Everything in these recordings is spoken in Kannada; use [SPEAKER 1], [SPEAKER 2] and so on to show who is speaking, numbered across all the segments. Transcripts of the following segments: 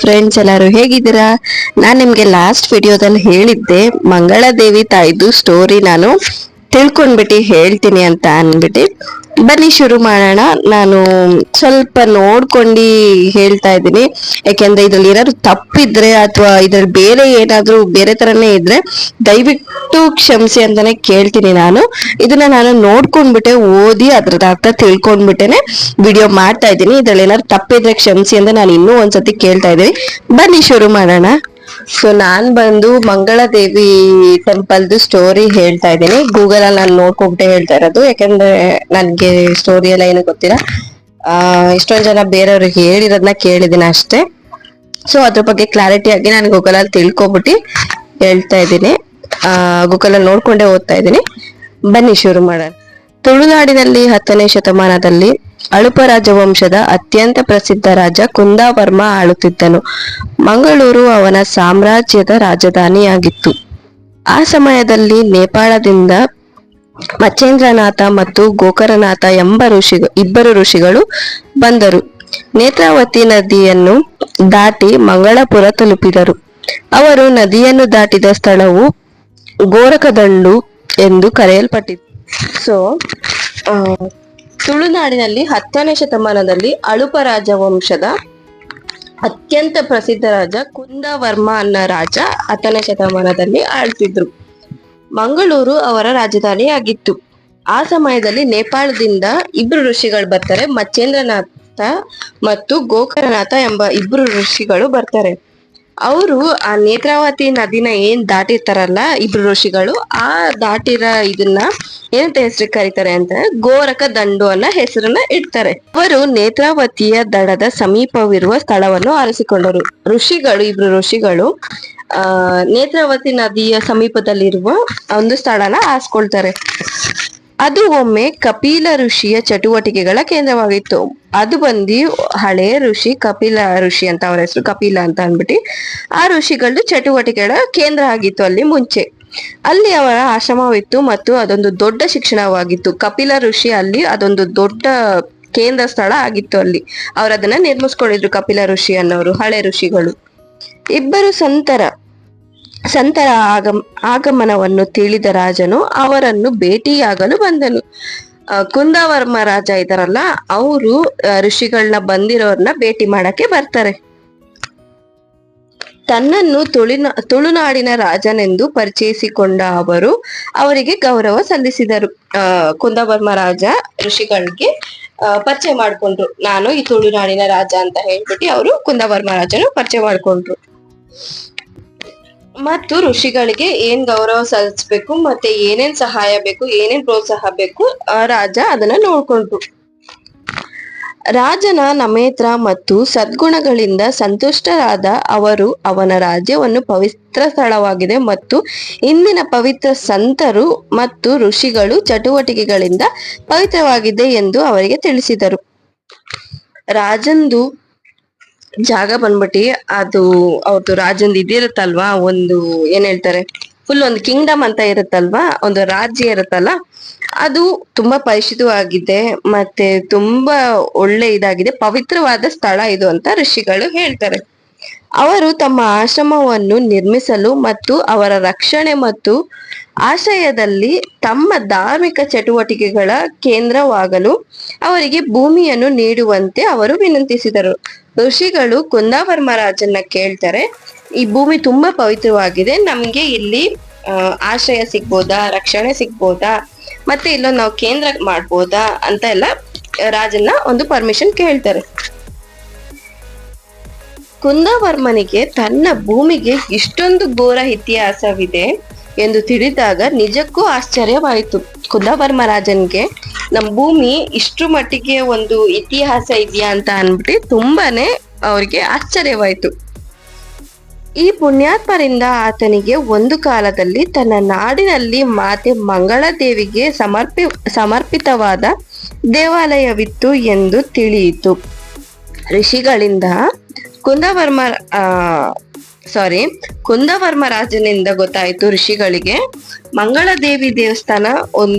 [SPEAKER 1] ಫ್ರೆಂಡ್ಸ್, ಎಲ್ಲರೂ ಹೇಗಿದ್ದೀರಾ? ನಾನು ನಿಮಗೆ ಲಾಸ್ಟ್ ವಿಡಿಯೋದಲ್ಲಿ ಹೇಳಿದ್ದೆ ಮಂಗಳಾದೇವಿ ತಾಯಿದು ಸ್ಟೋರಿ ನಾನು ತಿಳ್ಕೊಂಡ್ಬಿಟ್ಟು ಹೇಳ್ತೀನಿ ಅಂತ ಅಂದ್ಬಿಟ್ಟು. ಬನ್ನಿ ಶುರು ಮಾಡೋಣ. ನಾನು ಸ್ವಲ್ಪ ನೋಡ್ಕೊಂಡು ಹೇಳ್ತಾ ಇದ್ದೀನಿ, ಯಾಕೆಂದ್ರೆ ಇದ್ರಲ್ಲಿ ಏನಾದ್ರು ತಪ್ಪಿದ್ರೆ ಅಥವಾ ಇದ್ರಲ್ಲಿ ಬೇರೆ ಏನಾದ್ರು ಬೇರೆ ತರನೇ ಇದ್ರೆ ದಯವಿಟ್ಟು ಕ್ಷಮಿಸಿ ಅಂತಾನೆ ಕೇಳ್ತೀನಿ. ನಾನು ನೋಡ್ಕೊಂಡ್ಬಿಟ್ಟೆ ಓದಿ ಅದ್ರದ್ದು ಅರ್ಥ ತಿಳ್ಕೊಂಡ್ಬಿಟ್ಟೆನೆ ವಿಡಿಯೋ ಮಾಡ್ತಾ ಇದ್ದೀನಿ. ಇದ್ರಲ್ಲಿ ಏನಾದ್ರು ತಪ್ಪಿದ್ರೆ ಕ್ಷಮಿಸಿ ಅಂತ ನಾನು ಇನ್ನೂ ಒಂದ್ಸತಿ ಕೇಳ್ತಾ ಇದ್ದೀನಿ. ಬನ್ನಿ ಶುರು ಮಾಡೋಣ. ಸೊ ನಾನ್ ಬಂದು ಮಂಗಳಾದೇವಿ ಟೆಂಪಲ್ದು ಸ್ಟೋರಿ ಹೇಳ್ತಾ ಇದ್ದೀನಿ. ಗೂಗಲ್ ಅಲ್ಲಿ ನಾನು ನೋಡ್ಕೊಂಡ್ಬಿಟ್ಟೆ ಹೇಳ್ತಾ ಇರೋದು, ಯಾಕಂದ್ರೆ ನನ್ಗೆ ಸ್ಟೋರಿ ಎಲ್ಲ ಏನು ಗೊತ್ತಿಲ್ಲ. ಇಷ್ಟೊಂದ್ ಜನ ಬೇರೆಯವ್ರಿಗೆ ಹೇಳಿರೋದನ್ನ ಕೇಳಿದ್ದೀನಿ ಅಷ್ಟೇ. ಸೊ ಅದ್ರ ಬಗ್ಗೆ ಕ್ಲಾರಿಟಿ ಆಗಿ ನಾನು ಗೂಗಲ್ ಅಲ್ಲಿ ತಿಳ್ಕೊಬಿಟ್ಟು ಹೇಳ್ತಾ ಇದ್ದೀನಿ. ಗೂಗಲ್ ಅಲ್ಲಿ ನೋಡ್ಕೊಂಡೇ ಓದ್ತಾ ಇದ್ದೀನಿ. ಬನ್ನಿ ಶುರು ಮಾಡೋಣ. ತುಳುನಾಡಿನಲ್ಲಿ 10ನೇ ಶತಮಾನದಲ್ಲಿ ಅಳುಪ ರಾಜವಂಶದ ಅತ್ಯಂತ ಪ್ರಸಿದ್ಧ ರಾಜ ಕುಂದಾವರ್ಮ ಆಳುತ್ತಿದ್ದನು. ಮಂಗಳೂರು ಅವನ ಸಾಮ್ರಾಜ್ಯದ ರಾಜಧಾನಿಯಾಗಿತ್ತು. ಆ ಸಮಯದಲ್ಲಿ ನೇಪಾಳದಿಂದ ಮಚ್ಚೇಂದ್ರನಾಥ ಮತ್ತು ಗೋಕರ್ಣನಾಥ ಎಂಬ ಇಬ್ಬರು ಋಷಿಗಳು ಬಂದರು. ನೇತ್ರಾವತಿ ನದಿಯನ್ನು ದಾಟಿ ಮಂಗಳಪುರ ತಲುಪಿದರು. ಅವರು ನದಿಯನ್ನು ದಾಟಿದ ಸ್ಥಳವು ಗೋರಖದಂಡು ಎಂದು ಕರೆಯಲ್ಪಟ್ಟಿತು. ಸೊ ತುಳುನಾಡಿನಲ್ಲಿ 10ನೇ ಶತಮಾನದಲ್ಲಿ ಅಳುಪ ರಾಜವಂಶದ ಅತ್ಯಂತ ಪ್ರಸಿದ್ಧ ರಾಜ ಕುಂದವರ್ಮ ಅನ್ನೋ ರಾಜ 10ನೇ ಶತಮಾನದಲ್ಲಿ ಆಳ್ತಿದ್ರು. ಮಂಗಳೂರು ಅವರ ರಾಜಧಾನಿ ಆಗಿತ್ತು. ಆ ಸಮಯದಲ್ಲಿ ನೇಪಾಳದಿಂದ ಇಬ್ರು ಋಷಿಗಳು ಬರ್ತಾರೆ. ಮಚ್ಚೇಂದ್ರನಾಥ ಮತ್ತು ಗೋಕರ್ಣನಾಥ ಎಂಬ ಇಬ್ರು ಋಷಿಗಳು ಬರ್ತಾರೆ. ಅವರು ಆ ನೇತ್ರಾವತಿ ನದಿನ ಏನ್ ದಾಟಿರ್ತಾರಲ್ಲ ಇಬ್ರು ಋಷಿಗಳು, ಆ ದಾಟಿರ ಇದನ್ನ ಏನಂತ ಹೆಸರು ಕರೀತಾರೆ ಅಂತ ಗೋರಖ ದಂಡು ಅನ್ನೋ ಹೆಸರನ್ನ ಇಡ್ತಾರೆ. ಅವರು ನೇತ್ರಾವತಿಯ ದಡದ ಸಮೀಪವಿರುವ ಸ್ಥಳವನ್ನು ಆರಿಸಿಕೊಂಡರು. ಇಬ್ರು ಋಷಿಗಳು ನೇತ್ರಾವತಿ ನದಿಯ ಸಮೀಪದಲ್ಲಿರುವ ಒಂದು ಸ್ಥಳನ ಆರಿಸ್ಕೊಳ್ತಾರೆ. ಅದು ಒಮ್ಮೆ ಕಪಿಲ ಋಷಿಯ ಚಟುವಟಿಕೆಗಳ ಕೇಂದ್ರವಾಗಿತ್ತು. ಅದು ಬಂದು ಹಳೆ ಋಷಿ ಕಪಿಲ ಋಷಿ ಅಂತ, ಅವರ ಹೆಸರು ಕಪಿಲ ಅಂತ ಅಂದ್ಬಿಟ್ಟು ಆ ಋಷಿಗಳದ್ದು ಚಟುವಟಿಕೆಗಳ ಕೇಂದ್ರ ಆಗಿತ್ತು ಅಲ್ಲಿ ಮುಂಚೆ. ಅಲ್ಲಿ ಅವರ ಆಶ್ರಮವಿತ್ತು ಮತ್ತು ಅದೊಂದು ದೊಡ್ಡ ಶಿಕ್ಷಣವಾಗಿತ್ತು. ಕಪಿಲ ಋಷಿ ಅಲ್ಲಿ ಅದೊಂದು ದೊಡ್ಡ ಕೇಂದ್ರ ಸ್ಥಳ ಆಗಿತ್ತು. ಅಲ್ಲಿ ಅವ್ರು ಅದನ್ನ ನಿರ್ಮಿಸ್ಕೊಂಡಿದ್ರು ಕಪಿಲ ಋಷಿ ಅನ್ನೋರು, ಹಳೆ ಋಷಿಗಳು. ಇಬ್ಬರು ಸಂತರ ಆಗಮನವನ್ನು ತಿಳಿದ ರಾಜನು ಅವರನ್ನು ಭೇಟಿಯಾಗಲು ಬಂದನು. ಕುಂದವರ್ಮ ರಾಜ ಇದಾರಲ್ಲ, ಅವರು ಋಷಿಗಳನ್ನ ಬಂದಿರೋರ್ನ ಭೇಟಿ ಮಾಡಕ್ಕೆ ಬರ್ತಾರೆ. ತನ್ನನ್ನು ತುಳುನಾಡಿನ ರಾಜನೆಂದು ಪರಿಚಯಿಸಿಕೊಂಡ ಅವರು ಅವರಿಗೆ ಗೌರವ ಸಲ್ಲಿಸಿದರು. ಕುಂದವರ್ಮ ರಾಜ ಋಷಿಗಳಿಗೆ ಪರಿಚಯ ಮಾಡ್ಕೊಂಡ್ರು. ನಾನು ಈ ತುಳುನಾಡಿನ ರಾಜ ಅಂತ ಹೇಳ್ಬಿಟ್ಟು ಅವರು ಕುಂದವರ್ಮ ರಾಜನು ಪರಿಚಯ ಮಾಡ್ಕೊಂಡ್ರು. ಮತ್ತು ಋಷಿಗಳಿಗೆ ಏನ್ ಗೌರವ ಸಲ್ಲಿಸ್ಬೇಕು ಮತ್ತೆ ಏನೇನ್ ಸಹಾಯ ಬೇಕು, ಏನೇನ್ ಪ್ರೋತ್ಸಾಹ ಬೇಕು, ಆ ರಾಜ ಅದನ್ನ ನೋಡ್ಕೊಂಡ್ರು. ರಾಜನ ನಮೇತ್ರ ಮತ್ತು ಸದ್ಗುಣಗಳಿಂದ ಸಂತುಷ್ಟರಾದ ಅವರು ಅವನ ರಾಜ್ಯವನ್ನು ಪವಿತ್ರ ಸ್ಥಳವಾಗಿದೆ ಮತ್ತು ಇಂದಿನ ಪವಿತ್ರ ಸಂತರು ಮತ್ತು ಋಷಿಗಳು ಚಟುವಟಿಕೆಗಳಿಂದ ಪವಿತ್ರವಾಗಿದೆ ಎಂದು ಅವರಿಗೆ ತಿಳಿಸಿದರು. ರಾಜಂದು ಜಾಗ ಬಂದ್ಬಿಟ್ಟು ಅದು ಅವ್ರದ್ದು ರಾಜಂದು ಇದಿರುತ್ತಲ್ವಾ, ಒಂದು ಏನ್ ಹೇಳ್ತಾರೆ, ಫುಲ್ ಒಂದು ಕಿಂಗ್ಡಮ್ ಅಂತ ಇರುತ್ತಲ್ವಾ, ಒಂದು ರಾಜ್ಯ ಇರುತ್ತಲ್ಲ, ಅದು ತುಂಬಾ ಪರಿಶುದ್ಧವಾಗಿದೆ ಮತ್ತೆ ತುಂಬಾ ಒಳ್ಳೆ ಇದಾಗಿದೆ, ಪವಿತ್ರವಾದ ಸ್ಥಳ ಇದು ಅಂತ ಋಷಿಗಳು ಹೇಳ್ತಾರೆ. ಅವರು ತಮ್ಮ ಆಶ್ರಮವನ್ನು ನಿರ್ಮಿಸಲು ಮತ್ತು ಅವರ ರಕ್ಷಣೆ ಮತ್ತು ಆಶ್ರಯದಲ್ಲಿ ತಮ್ಮ ಧಾರ್ಮಿಕ ಚಟುವಟಿಕೆಗಳ ಕೇಂದ್ರವಾಗಲು ಅವರಿಗೆ ಭೂಮಿಯನ್ನು ನೀಡುವಂತೆ ಅವರು ವಿನಂತಿಸಿದರು. ಋಷಿಗಳು ಕುಂದವರ್ಮ ರಾಜನ್ನ ಕೇಳ್ತಾರೆ, ಈ ಭೂಮಿ ತುಂಬಾ ಪವಿತ್ರವಾಗಿದೆ, ನಮ್ಗೆ ಇಲ್ಲಿ ಆಶ್ರಯ ಸಿಗ್ಬೋದಾ, ರಕ್ಷಣೆ ಸಿಗ್ಬೋದಾ, ಮತ್ತೆ ಇಲ್ಲೊಂದು ನಾವು ಕೇಂದ್ರ ಮಾಡ್ಬೋದಾ ಅಂತ ಎಲ್ಲ ರಾಜನ್ನ ಒಂದು ಪರ್ಮಿಷನ್ ಕೇಳ್ತಾರೆ. ಕುಂದವರ್ಮನಿಗೆ ತನ್ನ ಭೂಮಿಗೆ ಇಷ್ಟೊಂದು ಘೋರ ಇತಿಹಾಸವಿದೆ ಎಂದು ತಿಳಿದಾಗ ನಿಜಕ್ಕೂ ಆಶ್ಚರ್ಯವಾಯಿತು. ಕುಂದವರ್ಮ ರಾಜನ್ಗೆ ನಮ್ಮ ಭೂಮಿ ಇಷ್ಟು ಮಟ್ಟಿಗೆ ಒಂದು ಇತಿಹಾಸ ಇದೆಯಾ ಅಂತ ಅನ್ಬಿಟ್ಟು ತುಂಬಾನೇ ಅವ್ರಿಗೆ ಆಶ್ಚರ್ಯವಾಯ್ತು. ಈ ಪುಣ್ಯಾತ್ಮರಿಂದ ಆತನಿಗೆ ಒಂದು ಕಾಲದಲ್ಲಿ ತನ್ನ ನಾಡಿನಲ್ಲಿ ಮಾತೆ ಮಂಗಳಾದೇವಿಗೆ ಸಮರ್ಪಿತವಾದ ದೇವಾಲಯವಿತ್ತು ಎಂದು ತಿಳಿಯಿತು. ಋಷಿಗಳಿಂದ ಕುಂದವರ್ಮ ರಾಜನಿಂದ ಗೊತ್ತಾಯ್ತು ಋಷಿಗಳಿಗೆ ಮಂಗಳಾದೇವಿ ದೇವಸ್ಥಾನ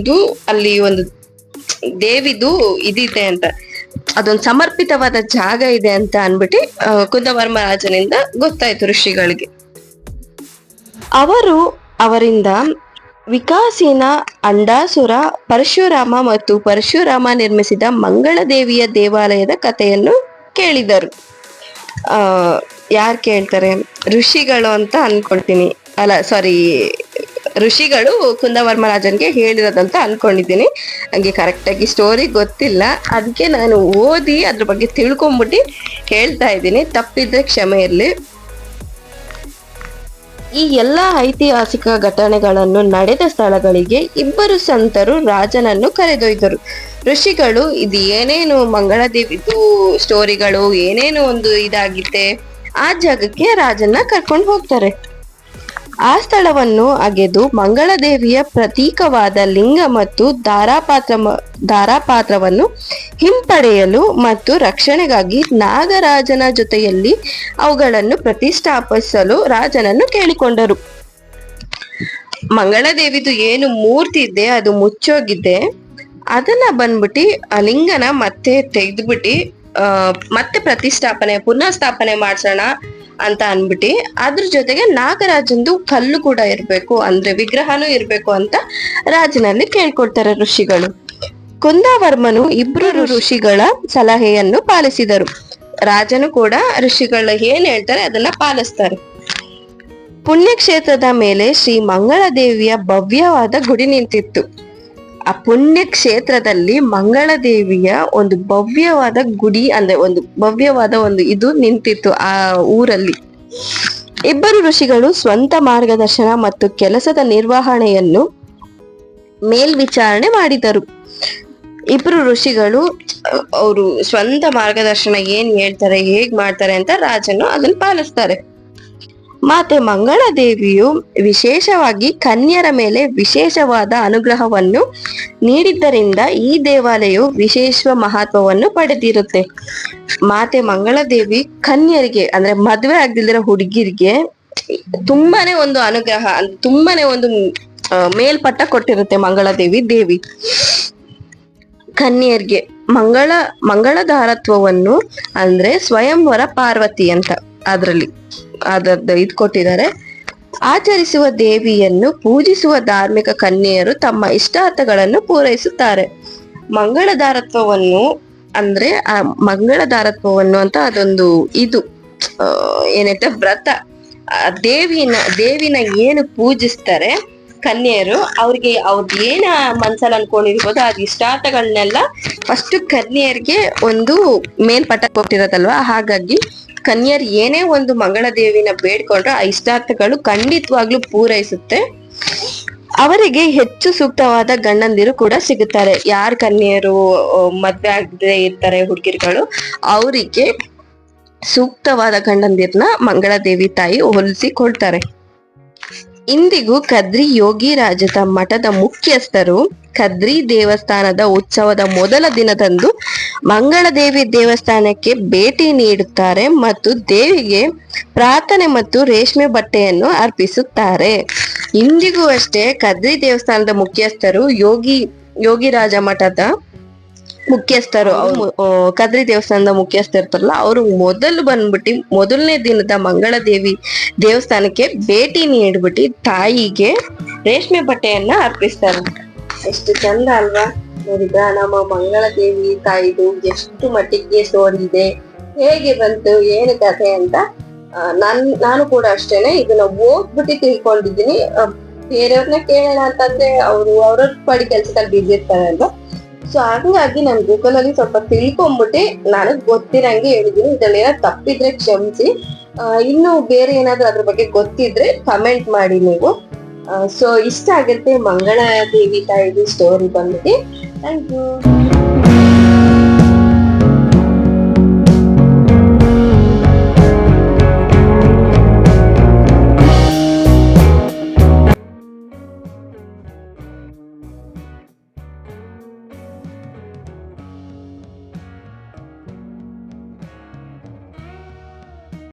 [SPEAKER 1] ಅಲ್ಲಿ ಒಂದು ದೇವಿದು ಇದಿದೆ ಅಂತ. ಅದೊಂದು ಸಮರ್ಪಿತವಾದ ಜಾಗ ಇದೆ ಅಂತ ಅನ್ಬಿಟ್ಟು ಕುಂದವರ್ಮ ರಾಜನಿಂದ ಗೊತ್ತಾಯ್ತು ಋಷಿಗಳಿಗೆ. ಅವರಿಂದ ವಿಕಾಸೀನ, ಅಂಡಾಸುರ, ಪರಶುರಾಮ ಮತ್ತು ಪರಶುರಾಮ ನಿರ್ಮಿಸಿದ ಮಂಗಳ ದೇವಿಯ ದೇವಾಲಯದ ಕಥೆಯನ್ನು ಕೇಳಿದರು. ಯಾರು ಕೇಳ್ತಾರೆ? ಋಷಿಗಳು ಅಂತ ಅನ್ಕೊಳ್ತೀನಿ. ಅಲ್ಲ ಸಾರಿ, ಋಷಿಗಳು ಕುಂದವರ್ಮ ರಾಜನ್ಗೆ ಹೇಳಿರೋದಂತ ಅನ್ಕೊಂಡಿದ್ದೀನಿ. ಹಂಗೆ ಕರೆಕ್ಟಾಗಿ ಸ್ಟೋರಿ ಗೊತ್ತಿಲ್ಲ, ಅದಕ್ಕೆ ನಾನು ಓದಿ ಅದ್ರ ಬಗ್ಗೆ ತಿಳ್ಕೊಂಬಿಟ್ಟು ಹೇಳ್ತಾ ಇದ್ದೀನಿ. ತಪ್ಪಿದ್ರೆ ಕ್ಷಮೆ ಇರಲಿ. ಈ ಎಲ್ಲ ಐತಿಹಾಸಿಕ ಘಟನೆಗಳನ್ನು ನಡೆದ ಸ್ಥಳಗಳಿಗೆ ಇಬ್ಬರು ಸಂತರು ರಾಜನನ್ನು ಕರೆದೊಯ್ದರು. ಋಷಿಗಳು ಇದು ಏನೇನು ಮಂಗಳದೇವಿದು ಸ್ಟೋರಿಗಳು ಏನೇನು ಒಂದು ಇದಾಗಿದೆ ಆ ಜಾಗಕ್ಕೆ ರಾಜನ್ನ ಕರ್ಕೊಂಡು ಹೋಗ್ತಾರೆ. ಆ ಸ್ಥಳವನ್ನು ಅಗೆದು ಮಂಗಳದೇವಿಯ ಪ್ರತೀಕವಾದ ಲಿಂಗ ಮತ್ತು ಧಾರಾಪಾತ್ರವನ್ನು ಹಿಂಪಡೆಯಲು ಮತ್ತು ರಕ್ಷಣೆಗಾಗಿ ನಾಗರಾಜನ ಜೊತೆಯಲ್ಲಿ ಅವುಗಳನ್ನು ಪ್ರತಿಷ್ಠಾಪಿಸಲು ರಾಜನನ್ನು ಕೇಳಿಕೊಂಡರು. ಮಂಗಳದೇವಿದು ಏನು ಮೂರ್ತಿ ಇದೆ ಅದು ಮುಚ್ಚೋಗಿದೆ, ಅದನ್ನ ಬಂದ್ಬಿಟ್ಟು ಆ ಲಿಂಗನ ಮತ್ತೆ ತೆಗೆದ್ಬಿಟ್ಟು ಮತ್ತೆ ಪುನಃ ಸ್ಥಾಪನೆ ಮಾಡ್ಸೋಣ ಅಂತ ಅನ್ಬಿಟ್ಟು ಅದ್ರ ಜೊತೆಗೆ ನಾಗರಾಜಂದು ಕಲ್ಲು ಕೂಡ ಇರ್ಬೇಕು, ಅಂದ್ರೆ ವಿಗ್ರಹನೂ ಇರ್ಬೇಕು ಅಂತ ರಾಜನಲ್ಲಿ ಕೇಳ್ಕೊಡ್ತಾರೆ ಋಷಿಗಳು. ಕುಂದವರ್ಮನು ಇಬ್ರು ಋಷಿಗಳ ಸಲಹೆಯನ್ನು ಪಾಲಿಸಿದರು. ರಾಜನು ಕೂಡ ಋಷಿಗಳು ಏನ್ ಹೇಳ್ತಾರೆ ಅದನ್ನ ಪಾಲಿಸ್ತಾರೆ. ಪುಣ್ಯಕ್ಷೇತ್ರದ ಮೇಲೆ ಶ್ರೀ ಮಂಗಳದೇವಿಯ ಭವ್ಯವಾದ ಗುಡಿ ನಿಂತಿತ್ತು. ಆ ಪುಣ್ಯ ಕ್ಷೇತ್ರದಲ್ಲಿ ಮಂಗಳದೇವಿಯ ಒಂದು ಭವ್ಯವಾದ ಗುಡಿ, ಅಂದ್ರೆ ಒಂದು ಭವ್ಯವಾದ ಒಂದು ಇದು ನಿಂತಿತ್ತು ಆ ಊರಲ್ಲಿ. ಇಬ್ಬರು ಋಷಿಗಳು ಸ್ವಂತ ಮಾರ್ಗದರ್ಶನ ಮತ್ತು ಕೆಲಸದ ನಿರ್ವಹಣೆಯನ್ನು ಮೇಲ್ವಿಚಾರಣೆ ಮಾಡಿದರು. ಇಬ್ರು ಋಷಿಗಳು ಅವರು ಸ್ವಂತ ಮಾರ್ಗದರ್ಶನ ಏನ್ ಹೇಳ್ತಾರೆ, ಹೇಗ್ ಮಾಡ್ತಾರೆ ಅಂತ ರಾಜನು ಅದನ್ನ ಪಾಲಿಸ್ತಾರೆ. ಮಾತೆ ಮಂಗಳದೇವಿಯು ವಿಶೇಷವಾಗಿ ಕನ್ಯರ ಮೇಲೆ ವಿಶೇಷವಾದ ಅನುಗ್ರಹವನ್ನು ನೀಡಿದ್ದರಿಂದ ಈ ದೇವಾಲಯವು ವಿಶೇಷ ಮಹತ್ವವನ್ನು ಪಡೆದಿರುತ್ತೆ. ಮಾತೆ ಮಂಗಳದೇವಿ ಕನ್ಯರಿಗೆ ಅಂದ್ರೆ ಮದುವೆ ಆಗದಿಲ್ದಿರೋ ಹುಡುಗಿರಿಗೆ ತುಂಬಾನೇ ಒಂದು ಅನುಗ್ರಹ, ತುಂಬಾನೇ ಒಂದು ಮೇಲ್ಪಟ್ಟ ಕೊಟ್ಟಿರುತ್ತೆ ಮಂಗಳದೇವಿ ದೇವಿ ಕನ್ಯರಿಗೆ. ಮಂಗಳಧಾರತ್ವವನ್ನು ಅಂದ್ರೆ ಸ್ವಯಂವರ ಪಾರ್ವತಿ ಅಂತ ಅದರದ್ದು ಇದು ಕೊಟ್ಟಿದ್ದಾರೆ. ಆಚರಿಸುವ ದೇವಿಯನ್ನು ಪೂಜಿಸುವ ಧಾರ್ಮಿಕ ಕನ್ಯೆಯರು ತಮ್ಮ ಇಷ್ಟಾರ್ಥಗಳನ್ನು ಪೂರೈಸುತ್ತಾರೆ. ಮಂಗಳಧಾರತ್ವವನ್ನು ಅಂದ್ರೆ ಆ ಮಂಗಳಧಾರತ್ವವನ್ನು ಅಂತ ಅದೊಂದು ಇದು ಏನಂತ ವ್ರತ. ದೇವಿನ ಏನು ಪೂಜಿಸ್ತಾರೆ ಕನ್ಯೆಯರು, ಅವ್ರಿಗೆ ಅವ್ರದ್ದು ಏನ ಮನ್ಸಲ್ಲಿ ಅನ್ಕೊಂಡಿರ್ಬೋದು ಅದ್ ಇಷ್ಟಾರ್ಥಗಳನ್ನೆಲ್ಲ ಫಸ್ಟ್ ಕನ್ಯೆಯರಿಗೆ ಒಂದು ಮೇಲ್ಪಟ್ಟ ಕೊಟ್ಟಿರೋದಲ್ವಾ, ಹಾಗಾಗಿ ಕನ್ಯರು ಏನೇ ಒಂದು ಮಂಗಳ ದೇವಿನ ಬೇಡ್ಕೊಂಡ್ರೆ ಆ ಇಷ್ಟಾರ್ಥಗಳು ಖಂಡಿತವಾಗ್ಲೂ ಪೂರೈಸುತ್ತೆ. ಅವರಿಗೆ ಹೆಚ್ಚು ಸೂಕ್ತವಾದ ಗಂಡಂದಿರು ಕೂಡ ಸಿಗುತ್ತಾರೆ. ಯಾರ್ ಕನ್ಯರು ಮದ್ವೆ ಆಗದೆ ಇರ್ತಾರೆ ಹುಡುಗಿರ್ಗಳು, ಅವರಿಗೆ ಸೂಕ್ತವಾದ ಗಂಡಂದಿರ್ನ ಮಂಗಳದೇವಿ ತಾಯಿ ಹೋಲಿಸಿ ಕೊಡ್ತಾರೆ. ಇಂದಿಗೂ ಕದ್ರಿ ಯೋಗಿ ರಾಜದ ಮಠದ ಮುಖ್ಯಸ್ಥರು ಕದ್ರಿ ದೇವಸ್ಥಾನದ ಉತ್ಸವದ ಮೊದಲ ದಿನದಂದು ಮಂಗಳದೇವಿ ದೇವಸ್ಥಾನಕ್ಕೆ ಭೇಟಿ ನೀಡುತ್ತಾರೆ ಮತ್ತು ದೇವಿಗೆ ಪ್ರಾರ್ಥನೆ ಮತ್ತು ರೇಷ್ಮೆ ಬಟ್ಟೆಯನ್ನು ಅರ್ಪಿಸುತ್ತಾರೆ. ಇಂದಿಗೂ ಅಷ್ಟೇ ಕದ್ರಿ ದೇವಸ್ಥಾನದ ಮುಖ್ಯಸ್ಥರು ಯೋಗಿರಾಜ ಮಠದ ಮುಖ್ಯಸ್ಥರು, ಕದ್ರಿ ದೇವಸ್ಥಾನದ ಮುಖ್ಯಸ್ಥರು ಇರ್ತಾರಲ್ಲ, ಅವರು ಮೊದಲು ಬಂದ್ಬಿಟ್ಟು ಮೊದಲನೇ ದಿನದ ಮಂಗಳದೇವಿ ದೇವಸ್ಥಾನಕ್ಕೆ ಭೇಟಿ ನೀಡ್ಬಿಟ್ಟು ತಾಯಿಗೆ ರೇಷ್ಮೆ ಬಟ್ಟೆಯನ್ನ ಅರ್ಪಿಸ್ತಾರೆ. ಎಷ್ಟು ಚಂದ ಅಲ್ವಾ? ನೋಡಿದ್ರ ನಮ್ಮ ಮಂಗಳದೇವಿ ತಾಯಿದು ಎಷ್ಟು ಮಟ್ಟಿಗೆ ಸ್ಟೋರಿ ಇದೆ, ಹೇಗೆ ಬಂತು, ಏನು ಕಥೆ ಅಂತ ನಾನು ಕೂಡ ಅಷ್ಟೇನೆ ಇದನ್ನ ಓದ್ಬಿಟ್ಟು ತಿಳ್ಕೊಂಡಿದ್ದೀನಿ. ಬೇರೆಯವ್ರನ್ನ ಕೇಳೋಣ ಅಂತಂದ್ರೆ ಅವ್ರ ಪಡಿ ಕೆಲ್ಸದಲ್ಲಿ ಬಿಸಿ ಇರ್ತಾರೆ ಅಲ್ವಾ. ಸೊ ಹಂಗಾಗಿ ನಾನು ಗೂಗಲ್ ಅಲ್ಲಿ ಸ್ವಲ್ಪ ತಿಳ್ಕೊಂಡ್ಬಿಟ್ಟು ನನಗ್ ಗೊತ್ತಿರಂಗೆ ಹೇಳಿದೀನಿ. ಇದ್ರಲ್ಲಿ ಏನಾದ್ರು ತಪ್ಪಿದ್ರೆ ಕ್ಷಮಿಸಿ. ಇನ್ನು ಬೇರೆ ಏನಾದ್ರು ಅದ್ರ ಬಗ್ಗೆ ಗೊತ್ತಿದ್ರೆ ಕಮೆಂಟ್ ಮಾಡಿ ನೀವು. ಸೊ ಇಷ್ಟ ಆಗುತ್ತೆ ಮಂಗಳ ದೇವಿ ತಾಯಿದು ಸ್ಟೋರಿ ಬಂದ್ಬಿಟ್ಟು. Thank you.